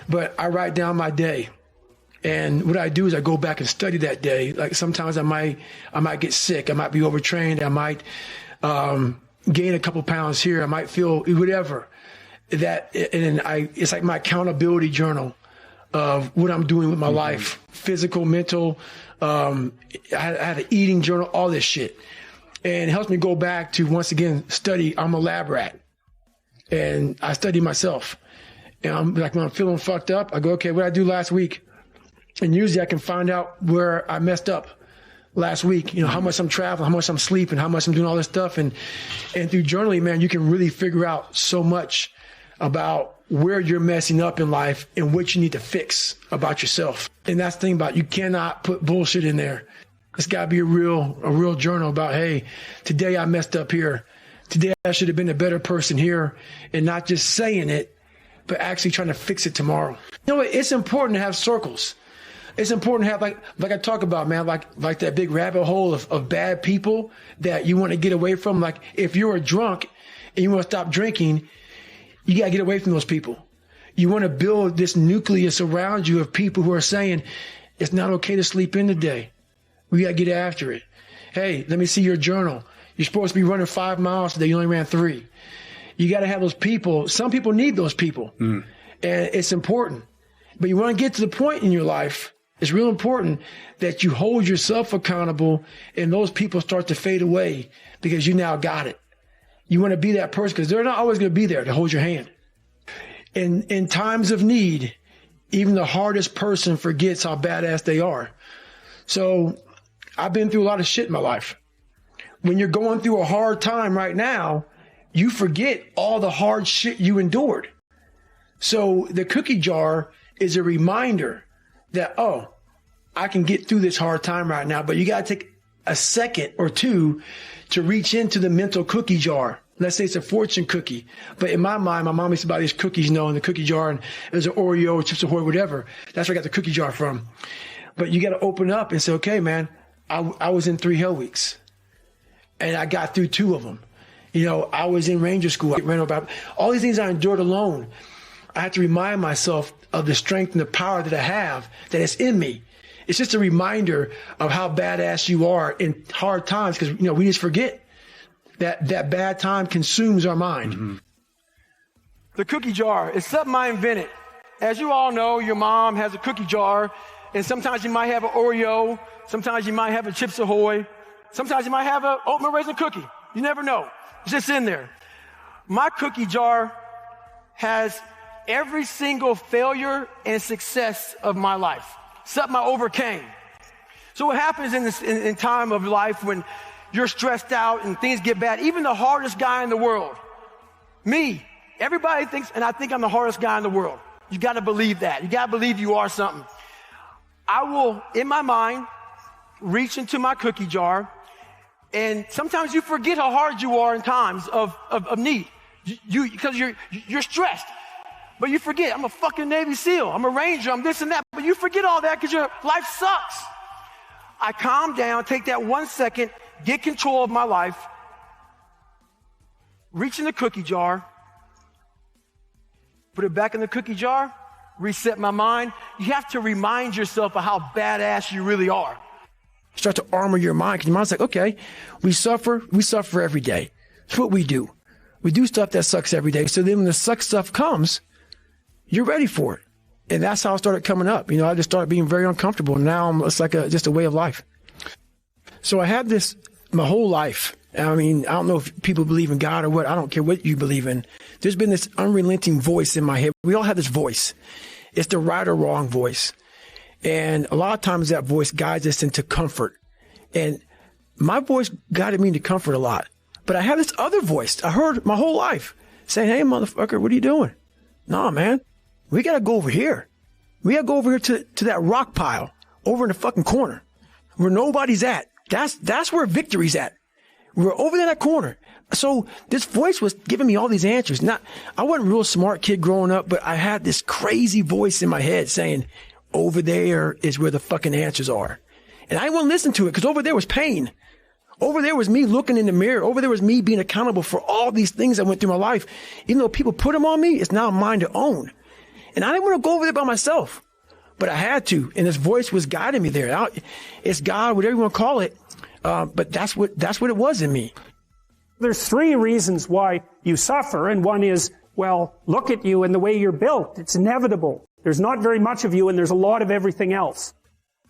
but I write down my day. And what I do is I go back and study that day. Like sometimes I might get sick. I might be overtrained. I might gain a couple pounds here. I might feel whatever. It's like my accountability journal of what I'm doing with my life, physical, mental. I had an eating journal, all this shit. And it helps me go back to, once again, study. I'm a lab rat. And I study myself. And I'm like, when I'm feeling fucked up, I go, okay, what did I do last week? And usually I can find out where I messed up last week, how much I'm traveling, how much I'm sleeping, how much I'm doing all this stuff. And through journaling, man, you can really figure out so much about where you're messing up in life and what you need to fix about yourself. And that's the thing about, you cannot put bullshit in there. It's got to be a real journal about, hey, today I messed up here. Today I should have been a better person here, and not just saying it, but actually trying to fix it tomorrow. It's important to have circles. It's important to have, like I talk about, man, like that big rabbit hole of bad people that you want to get away from. Like if you're a drunk and you want to stop drinking, you got to get away from those people. You want to build this nucleus around you of people who are saying, it's not okay to sleep in today. We got to get after it. Hey, let me see your journal. You're supposed to be running 5 miles today. You only ran 3. You got to have those people. Some people need those people. And it's important. But you want to get to the point in your life, it's real important that you hold yourself accountable and those people start to fade away because you now got it. You want to be that person because they're not always going to be there to hold your hand. In times of need, even the hardest person forgets how badass they are. So I've been through a lot of shit in my life. When you're going through a hard time right now, you forget all the hard shit you endured. So the cookie jar is a reminder that, oh, I can get through this hard time right now, but you got to take a second or two to reach into the mental cookie jar. Let's say it's a fortune cookie. But in my mind, my mom used to buy these cookies, in the cookie jar, and there's an Oreo, Chips Ahoy, whatever. That's where I got the cookie jar from. But you got to open up and say, okay, man, I was in 3 hell weeks and I got through 2 of them. I was in Ranger School. I ran about all these things I endured alone. I had to remind myself of the strength and the power that I have, that it's in me. It's just a reminder of how badass you are in hard times, because, we just forget that bad time consumes our mind. The cookie jar is something I invented. As you all know, your mom has a cookie jar, and sometimes you might have an Oreo, sometimes you might have a Chips Ahoy, sometimes you might have an oatmeal raisin cookie. You never know. It's just in there. My cookie jar has every single failure and success of my life, something I overcame. So what happens in time of life when you're stressed out and things get bad, even the hardest guy in the world, me, everybody thinks, and I think I'm the hardest guy in the world. You got to believe that. You got to believe you are something. I will, in my mind, reach into my cookie jar, and sometimes you forget how hard you are in times of need. Because you're stressed. But you forget, I'm a fucking Navy SEAL. I'm a Ranger. I'm this and that. But you forget all that because your life sucks. I calm down, take that 1 second, get control of my life, reach in the cookie jar, put it back in the cookie jar, reset my mind. You have to remind yourself of how badass you really are. Start to armor your mind, because your mind's like, okay, we suffer every day. That's what we do. We do stuff that sucks every day. So then when the suck stuff comes, you're ready for it. And that's how I started coming up. I just started being very uncomfortable. And now it's like just a way of life. So I had this my whole life. I mean, I don't know if people believe in God or what. I don't care what you believe in. There's been this unrelenting voice in my head. We all have this voice. It's the right or wrong voice. And a lot of times that voice guides us into comfort. And my voice guided me into comfort a lot. But I have this other voice I heard my whole life saying, hey, motherfucker, what are you doing? No, man, we got to go over here. We got to go over here to that rock pile over in the fucking corner where nobody's at. That's where victory's at. We're over there in that corner. So this voice was giving me all these answers. I wasn't a real smart kid growing up, but I had this crazy voice in my head saying, over there is where the fucking answers are. And I wouldn't listen to it because over there was pain. Over there was me looking in the mirror. Over there was me being accountable for all these things I went through my life. Even though people put them on me, it's now mine to own. And I didn't want to go over there by myself, but I had to. And this voice was guiding me there. It's God, whatever you want to call it. But that's what it was in me. There's three reasons why you suffer. And one is, well, look at you and the way you're built. It's inevitable. There's not very much of you and there's a lot of everything else.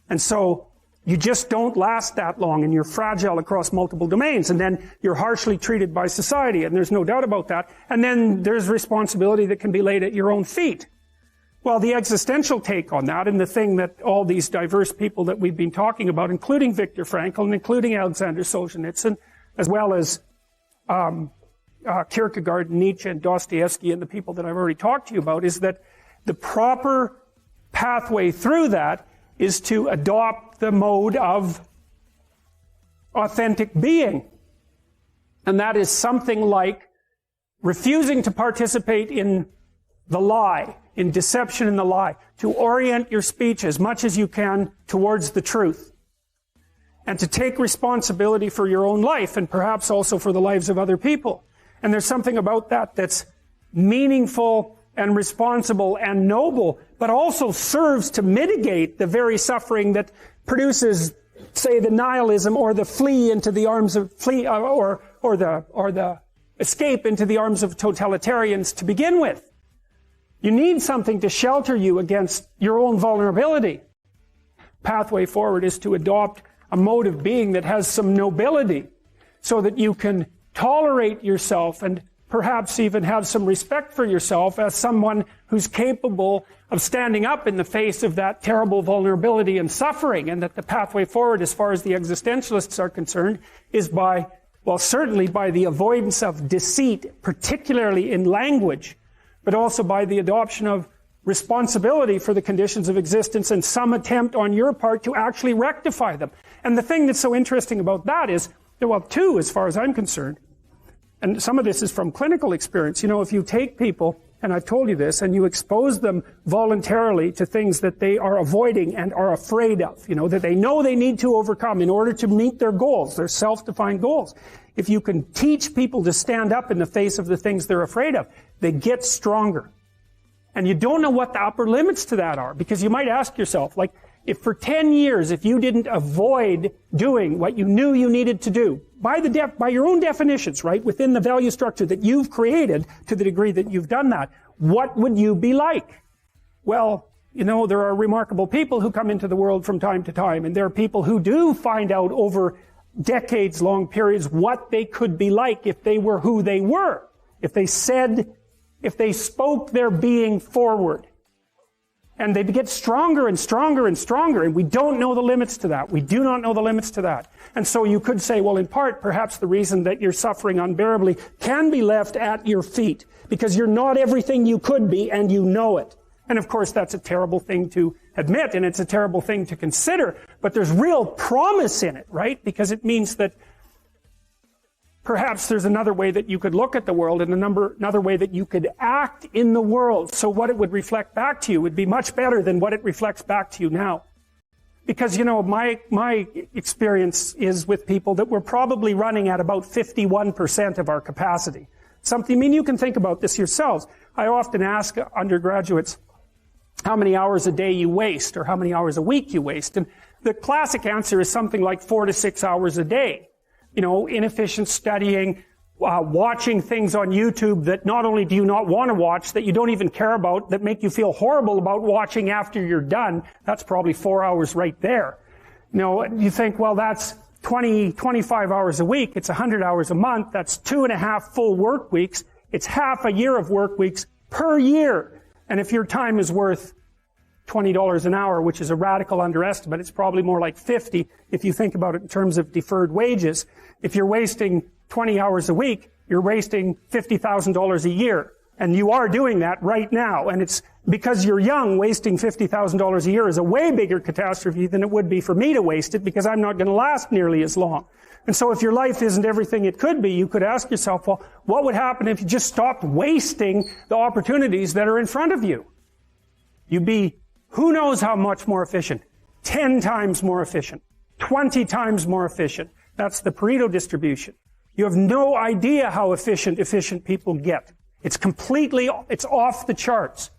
And so you just don't last that long and you're fragile across multiple domains. And then you're harshly treated by society, and there's no doubt about that. And then there's responsibility that can be laid at your own feet. Well, the existential take on that, and the thing that all these diverse people that we've been talking about, including Viktor Frankl and including Alexander Solzhenitsyn, as well as Kierkegaard, Nietzsche, and Dostoevsky, and the people that I've already talked to you about, is that the proper pathway through that is to adopt the mode of authentic being. And that is something like refusing to participate in the lie, in deception and the lie, to orient your speech as much as you can towards the truth, and to take responsibility for your own life and perhaps also for the lives of other people. And there's something about that that's meaningful and responsible and noble, but also serves to mitigate the very suffering that produces, say, the nihilism or the flee into the arms of or the escape into the arms of totalitarians to begin with. You need something to shelter you against your own vulnerability. Pathway forward is to adopt a mode of being that has some nobility, so that you can tolerate yourself and perhaps even have some respect for yourself as someone who's capable of standing up in the face of that terrible vulnerability and suffering, and that the pathway forward, as far as the existentialists are concerned, is by, well, certainly by the avoidance of deceit, particularly in language, but also by the adoption of responsibility for the conditions of existence and some attempt on your part to actually rectify them. And the thing that's so interesting about that is, well, two, as far as I'm concerned, and some of this is from clinical experience. You know, if you take people, and I've told you this, and you expose them voluntarily to things that they are avoiding and are afraid of, you know, that they know they need to overcome in order to meet their goals, their self-defined goals. If you can teach people to stand up in the face of the things they're afraid of, they get stronger. And you don't know what the upper limits to that are, because you might ask yourself, like, if for 10 years, if you didn't avoid doing what you knew you needed to do, by your own definitions, right, within the value structure that you've created, to the degree that you've done that, what would you be like? Well, you know, there are remarkable people who come into the world from time to time, and there are people who do find out over decades-long periods what they could be like if they were who they were, if they spoke their being forward. And they get stronger and stronger and stronger, and we don't know the limits to that. We do not know the limits to that. And so you could say, well, in part, perhaps the reason that you're suffering unbearably can be left at your feet, because you're not everything you could be, and you know it. And of course, that's a terrible thing to admit, and it's a terrible thing to consider, but there's real promise in it, right? Because it means that perhaps there's another way that you could look at the world, and another way that you could act in the world. So what it would reflect back to you would be much better than what it reflects back to you now. Because, you know, my experience is with people that we're probably running at about 51% of our capacity. I mean, you can think about this yourselves. I often ask undergraduates how many hours a day you waste, or how many hours a week you waste. And the classic answer is something like 4 to 6 hours a day. You know, inefficient studying, watching things on YouTube that not only do you not want to watch, that you don't even care about, that make you feel horrible about watching after you're done. That's probably 4 hours right there. You know, you think, well, that's 25 hours a week. It's 100 hours a month. That's 2.5 full work weeks. It's half a year of work weeks per year. And if your time is worth $20 an hour, which is a radical underestimate, it's probably more like 50 if you think about it in terms of deferred wages. If you're wasting 20 hours a week, you're wasting $50,000 a year. And you are doing that right now. And it's because you're young, wasting $50,000 a year is a way bigger catastrophe than it would be for me to waste it, because I'm not going to last nearly as long. And so if your life isn't everything it could be, you could ask yourself, well, what would happen if you just stopped wasting the opportunities that are in front of you? You'd be who knows how much more efficient? 10 times more efficient. 20 times more efficient. That's the Pareto distribution. You have no idea how efficient people get. It's off the charts.